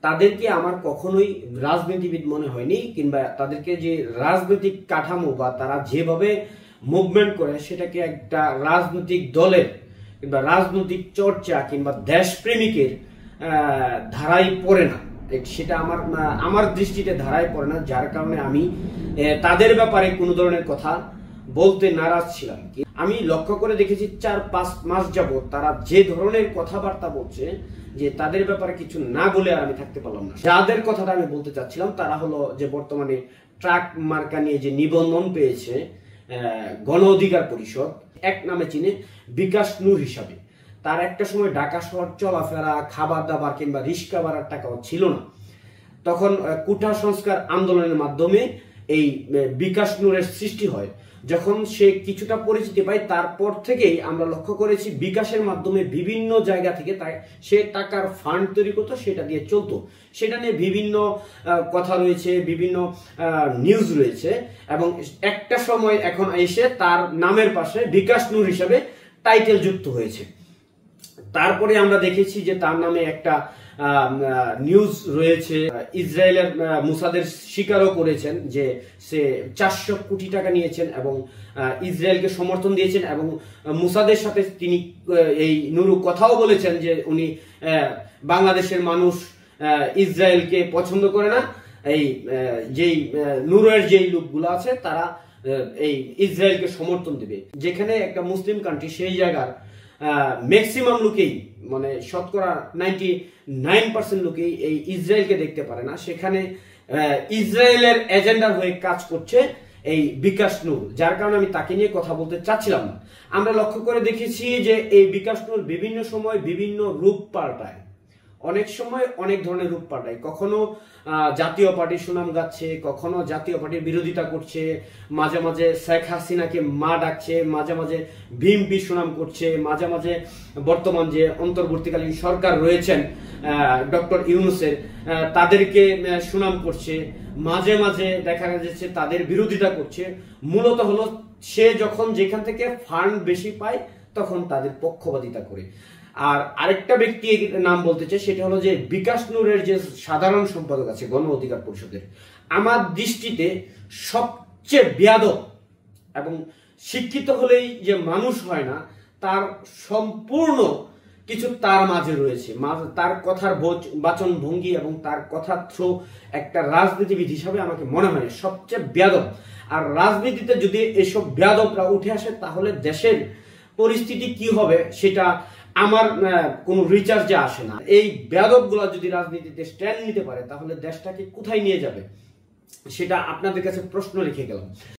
তাদেরকে আমার কখনোই রাজনীতিবিদ মনে হয়নি, কিংবা তাদেরকে যে রাজনৈতিক কাঠামো বা তারা যেভাবে মুভমেন্ট করে সেটাকে একটা রাজনৈতিক দলের কিংবা রাজনৈতিক চর্চা কিংবা দেশপ্রেমিকের ধারায় পড়ে না। সেটা আমার দৃষ্টিতে ধারায় পড়ে না, যার কারণে আমি তাদের ব্যাপারে কোনো ধরনের কথা বলতে নারাজ ছিলাম। আমি লক্ষ্য করে দেখেছি 4-5 মাস যাবত তারা যে ধরনের কথাবার্তা বলছে, যে তাদের ব্যাপারে কিছু না বলে আর আমি থাকতে পারলাম না। যাদের কথাটা আমি বলতে চাচ্ছিলাম তারা হলো যে বর্তমানে ট্রাক মার্কা নিয়ে যে নিবন্ধন পেয়েছে গণ অধিকার পরিষদ, এক নামে চিনে বিকাশ নূর হিসাবে। তার একটা সময় ঢাকা শহর চলাফেরা, খাবার দাবার কিংবা রিক্সা ভাড়ার টাকাও ছিল না। তখন কুঠা সংস্কার আন্দোলনের মাধ্যমে এই বিকাশ নূরের সৃষ্টি হয়। যখন সে কিছুটা পরিচিতি পায়, তারপর থেকেই আমরা লক্ষ্য করেছি বিকাশের মাধ্যমে বিভিন্ন জায়গা থেকে সে টাকার ফান্ড তৈরি করতো, সেটা দিয়ে চলতো। সেটা নিয়ে বিভিন্ন কথা রয়েছে, বিভিন্ন নিউজ রয়েছে, এবং একটা সময় এখন এসে তার নামের পাশে বিকাশ নূর হিসাবে টাইটেল যুক্ত হয়েছে। তারপরে আমরা দেখেছি যে তার নামে একটা নিউজ রয়েছে, ইসরায়েলের মুসাদের স্বীকারও করেছেন যে সে 400 কোটি টাকা নিয়েছেন এবং ইসরায়েলকে সমর্থন দিয়েছেন, এবং মুসাদের সাথে তিনি এই নুরু কথাও বলেছেন যে উনি বাংলাদেশের মানুষ ইসরায়েলকে পছন্দ করে না। এই যেই নুরের যেই লোকগুলো আছে তারা এই ইসরায়েলকে সমর্থন দেবে। যেখানে একটা মুসলিম কান্ট্রি, সেই জায়গার ম্যাক্সিমাম লোকেই, মানে শতকরা 99% লোকেই এই ইসরায়েলকে দেখতে পারে না, সেখানে ইসরায়েলের এজেন্ডা হয়ে কাজ করছে এই বিকাশ নূর, যার কারণে আমি তাকে নিয়ে কথা বলতে চাচ্ছিলাম না। আমরা লক্ষ্য করে দেখেছি যে এই বিকাশ নূর বিভিন্ন সময় বিভিন্ন রূপ পাল্টায়, অনেক সময় অনেক ধরনের রূপ পাল্টায়। কখনো জাতীয় পার্টির সুনাম গাচ্ছে, কখনো জাতীয় পার্টির বিরোধিতা করছে, মাঝে মাঝে শেখ হাসিনাকে মা ডাকছে, মাঝে মাঝে বিএনপি সুনাম করছে, মাঝে মাঝে বর্তমান যে অন্তর্বর্তীকালীন সরকার রয়েছেন ডক্টর ইউনূসের, তাদেরকে সুনাম করছে, মাঝে মাঝে দেখা যাচ্ছে তাদের বিরোধিতা করছে। মূলত হলো সে যখন যেখান থেকে ফান্ড বেশি পায় তখন তাদের পক্ষপাতিতা করে। আর আরেকটা ব্যক্তি নাম বলতে চাই, সেটা হলো যে বিকাশ নূরের যে সাধারণ সম্পাদক আছে গণ অধিকার পরিষদের, আমার দৃষ্টিতে সবচেয়ে বেয়াদব এবং শিক্ষিত হলেই যে মানুষ হয় না, তার সম্পূর্ণ কিছু তার মাঝে রয়েছে। তার কথার বাচন ভঙ্গি এবং তার কথার থ্রো একটা রাজনীতিবিদ হিসাবে আমাকে মনে হয় সবচেয়ে বেয়াদব। আর রাজনীতিতে যদি এসব বেয়াদবরা উঠে আসে তাহলে দেশের পরিস্থিতি কি হবে সেটা আমার কোনো রিচার্জে আসে না। এই বেয়াদবগুলা যদি রাজনীতিতে স্ট্যান্ড নিতে পারে তাহলে দেশটাকে কোথায় নিয়ে যাবে সেটা আপনাদের কাছে প্রশ্ন রেখে গেলাম।